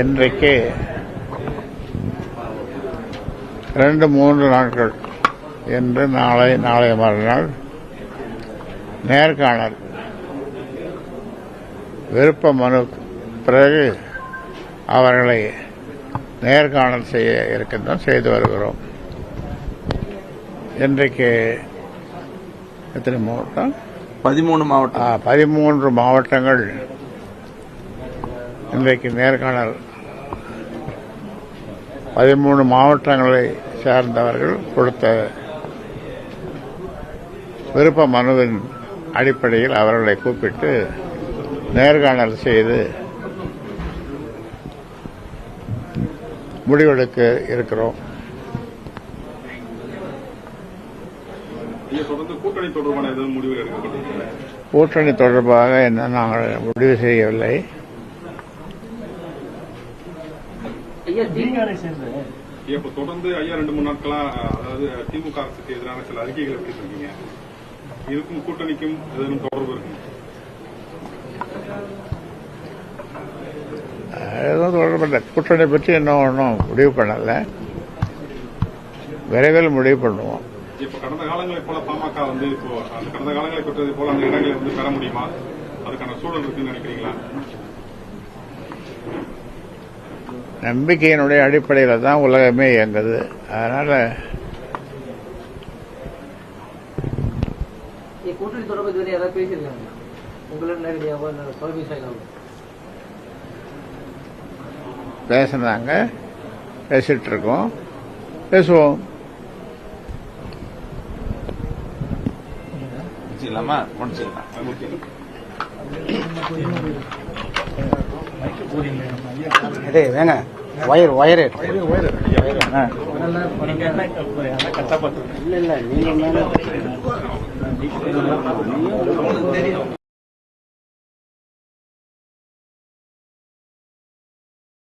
இன்றைக்கு 2-3 நாட்கள் என்று நாளைய மறுநாள் நேர்காணல் விருப்ப மனு பிறகு அவர்களை நேர்காணல் செய்து வருகிறோம். இன்றைக்கு எத்தனை மாவட்டம்? 13 மாவட்டம். 13 மாவட்டங்கள் இன்றைக்கு நேர்காணல். 13 மாவட்டங்களை சேர்ந்தவர்கள் கொடுத்த விருப்ப மனுவின் அடிப்படையில் அவர்களை கூப்பிட்டு நேர்காணல் செய்து முடிவெடுக்க இருக்கிறோம். கூட்டணி தொடர்பாக என்ன நாங்கள் முடிவு செய்யவில்லை. தொடர்ந்து ஐயா 2-3 நாட்களா அதாவது திமுக அரசுக்கு எதிரான சில அறிக்கைகள் எடுத்துருக்கீங்க. இதுக்கும் கூட்டணிக்கும் எதுவும் தொடர்பு இருக்கு? எதுவும் தொடர்பு இல்லை. கூட்டணி பற்றி இன்னும் ஒன்றும் முடிவு பண்ணல. விரைவில் முடிவு பண்ணுவோம். இப்ப கடந்த காலங்களை போல பாமக இப்போ அந்த கடந்த காலங்களை பெற்றது போல அந்த இடங்களை பெற முடியுமா? அதுக்கான சூழல் இருக்குன்னு நினைக்கிறீங்களா? நம்பிக்கையினுடைய அடிப்படையில் தான் உலகமே இயங்குது. அதனால கூட்டணி தொடர்பு யாராவது பேசியிருக்காங்க உங்களோட நேரடியாக பேசினாங்க, பேசிட்டு இருக்கோம், பேசுவோம். வேங்க வயர் இல்ல நீங்க